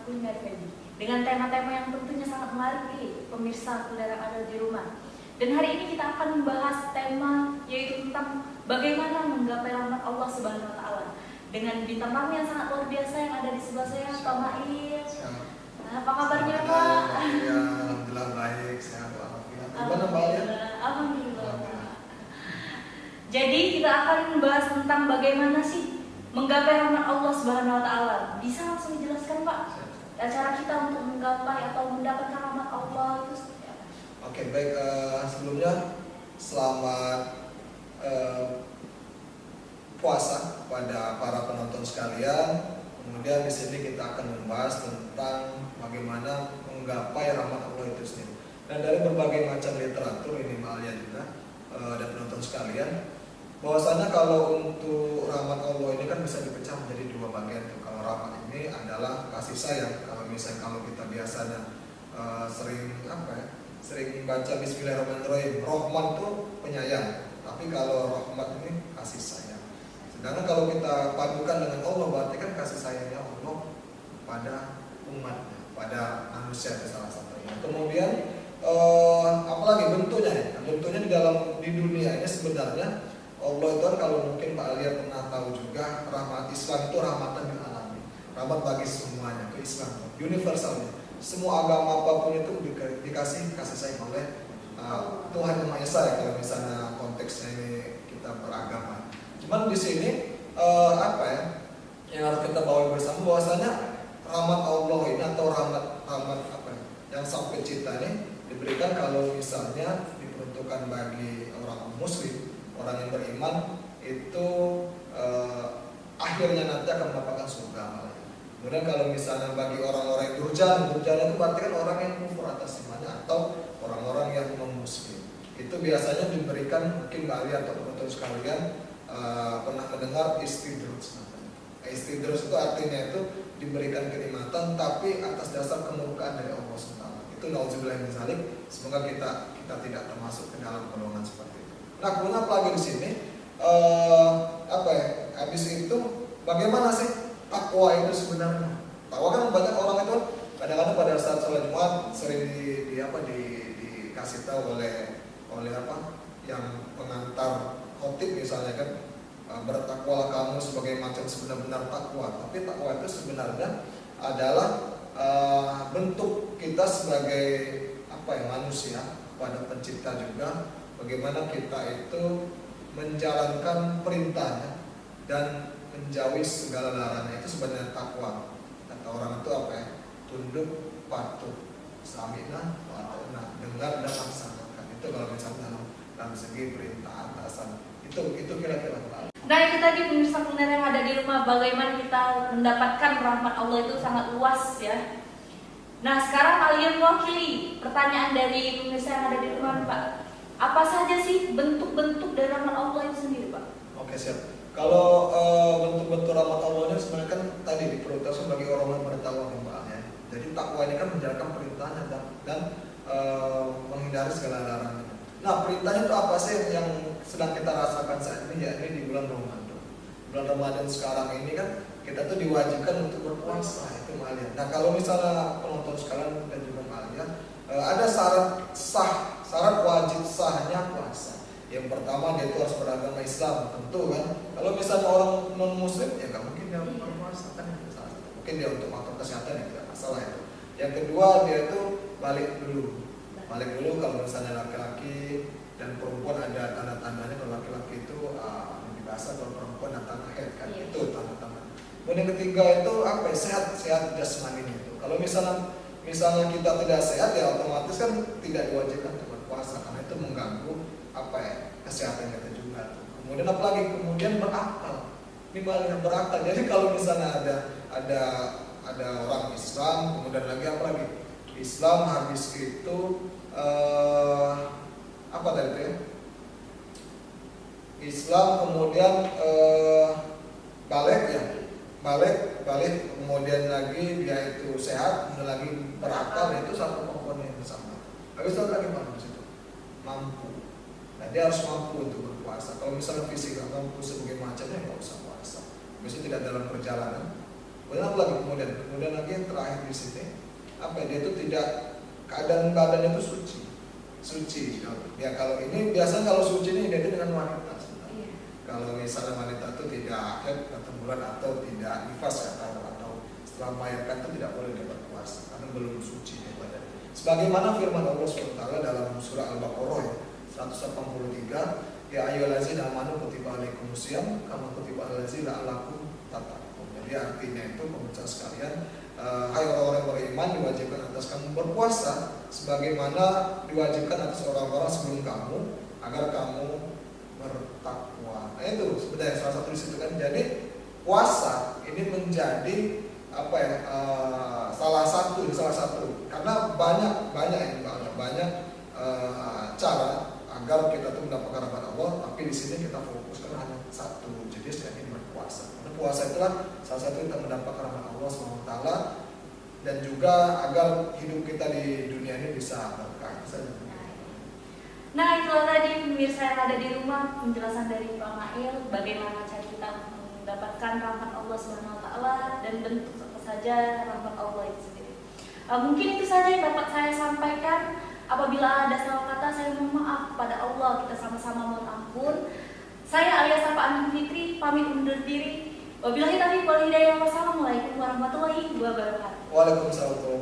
kuliner tadi dengan tema-tema yang tentunya sangat menarik nih pemirsa kuliner yang ada di rumah. Dan hari ini kita akan membahas tema yaitu tentang bagaimana menggapai rahmat Allah Subhanahu wa taala. Dengan bintang tamu yang sangat luar biasa yang ada di sebelah saya, Pak Ma'il. Apa kabarnya, Pak? Ya, alhamdulillah baik, sehat walafiat. Gimana Mbak ya? Alhamdulillah. Jadi kita akan membahas tentang bagaimana sih menggapai rahmat Allah Subhanahu wa taala. Bisa langsung dijelaskan, Pak? Cara kita untuk menggapai atau mendapatkan rahmat Allah itu seperti apa? Oke, baik. Sebelumnya selamat puasa pada para penonton sekalian. Kemudian di sini kita akan membahas tentang bagaimana menggapai rahmat Allah itu sendiri. Dan dari berbagai macam literatur ini Malia juga dan penonton sekalian, bahwasanya kalau untuk rahmat Allah ini kan bisa dipecah menjadi dua bagian. Kalau rahmat ini adalah kasih sayang. Kalau misalnya kalau kita biasanya sering baca Bismillahirrahmanirrahim, Rahman itu penyayang. Tapi kalau rahmat ini kasih sayang. Sedangkan kalau kita padukan dengan Allah, berarti kan kasih sayangnya Allah pada umatnya, pada manusia itu salah satunya. Kemudian apalagi bentuknya? Bentuknya di dunia ini sebenarnya Allah itu kan, kalau mungkin Pak Alia pernah tahu juga, rahmat Islam itu rahmatan lil alamin, rahmat bagi semuanya, itu Islam universalnya. Semua agama apapun itu dikasih kasih sayang oleh Tuhan Yang Maha Esa ya, kalau misalnya konteksnya ini kita beragama. Cuman di sini yang harus kita bawa bersama, bahwasanya rahmat Allah ini atau rahmat yang sampai cita ini diberikan kalau misalnya diperuntukkan bagi orang muslim, orang yang beriman itu akhirnya nanti akan mendapatkan surga. Kemudian kalau misalnya bagi orang-orang yang durjana itu berarti kan orang yang kufur atas imannya atau orang-orang yang non-muslim. Itu biasanya diberikan, mungkin Mbak Ali atau teman-teman sekalian pernah mendengar istidroj. Istidroj itu artinya itu diberikan kenikmatan tapi atas dasar kemurkaan dari Allah SWT. Itu nauzubillah min dzalik. Semoga kita tidak termasuk ke dalam golongan seperti itu. Nah, kemudian apa lagi di sini? Habis itu bagaimana sih takwa itu sebenarnya? Takwa kan banyak orang itu kadang-kadang pada saat sholat Jumat sering dikasih tahu oleh yang pengantar khotib misalnya kan, bertakwalah kamu sebagai macam sebenar-benar takwa. Tapi takwa itu sebenarnya adalah bentuk kita sebagai manusia kepada pencipta juga, bagaimana kita itu menjalankan perintahnya dan menjauhi segala larangannya. Itu sebenarnya takwa. Kata orang itu tunduk, patuh, sami'na wa ata'na, dengar dan laksanakan. Itu kalau misalnya dalam segi perintah atasan. Itu kira-kira. Nah, itu tadi pemirsa kuliner yang ada di rumah, bagaimana kita mendapatkan rahmat Allah itu sangat luas ya. Nah, sekarang kalian mewakili pertanyaan dari pemirsa yang ada di rumah, Pak. Apa saja sih bentuk-bentuk dari rahmat Allah itu sendiri, Pak? Oke, siap. Kalau bentuk-bentuk rahmat Allah ini sebenarnya kan tadi diprioritaskan bagi orang yang bertakwa, Mbak ya. Jadi takwa ini kan menjalankan perintahnya dan menghindari segala larangan. Nah, perintahnya itu apa sih yang sedang kita rasakan saat ini, ya ini di bulan Ramadan. Bulan Ramadan sekarang ini kan kita tuh diwajibkan untuk berpuasa, itu Malia. Nah, kalau misalnya penonton sekalian dan juga Malia, ada syarat wajib sahnya puasa. Yang pertama, dia itu harus beragama Islam, tentu kan. Kalau misalnya orang non muslim ya nggak mungkin dia berpuasa kan, mungkin dia untuk faktor kesehatan ya tidak masalah itu. Yang kedua, dia itu balik dulu kalau misalnya laki-laki dan perempuan ada tanda-tandanya. Kalau laki-laki itu lebih basah, kalau perempuan datang haid kan, itu tanda-tanda. Kemudian yang ketiga itu sehat jasmaninya itu. Kalau misalnya kita tidak sehat ya otomatis kan tidak diwajibkan untuk berpuasa karena itu mengganggu kesehatan kita juga. Kemudian apalagi berakal. Ini berakal. Jadi kalau misalnya ada orang Islam, kemudian lagi Islam habis itu Islam kemudian balik kemudian lagi dia itu sehat, kemudian lagi berakal, itu satu komponen yang bersama. Habis itu lagi mampu. Nah, dia harus mampu untuk berpuasa. Kalau misalnya fisik nggak mampu sebagai macamnya nggak usah puasa. Biasanya tidak dalam perjalanan Kemudian apa lagi kemudian lagi yang terakhir di sini apa ya, dia itu tidak, keadaan badannya itu suci. Ya kalau ini biasanya kalau suci ini identik dengan wanita. Iya. Kalau misalnya wanita itu tidak haid atau bulan atau tidak nifas atau setelah melahirkan itu tidak boleh dia berpuasa karena belum suci dia badan. Sebagaimana firman Allah SWT dalam surah Al-Baqarah ya, 183, ya ayyuhallazina amanu kutiba alaikumusiyam kama kutiba alal ladzina la'allakum tattaqun. Jadi artinya itu pemirsa sekalian, hai orang-orang beriman, diwajibkan atas kamu berpuasa sebagaimana diwajibkan atas orang-orang sebelum kamu agar kamu bertakwa. Nah itu sebenarnya salah satu di situ kan. Jadi puasa ini menjadi apa ya, salah satu karena banyak cara agar kita tuh mendapatkan rahmat Allah, tapi di sini kita fokuskan hanya satu, jadi ini berpuasa. Karena puasa itulah salah satu kita mendapatkan rahmat Allah SWT dan juga agar hidup kita di dunia ini bisa berkah. Nah itulah tadi pemirsa yang ada di rumah penjelasan dari Pak Mail bagaimana cara kita mendapatkan rahmat Allah SWT dan bentuk apa saja rahmat Allah itu sendiri. Mungkin itu saja yang dapat saya sampaikan. Apabila ada salah kata, saya mohon maaf kepada Allah. Kita sama-sama mohon ampun. Saya alias Apa Amin Fitri pamit undur diri. Wabillahi taufiq wal hidayah. Wassalamualaikum warahmatullahi wabarakatuh. Waalaikumsalam.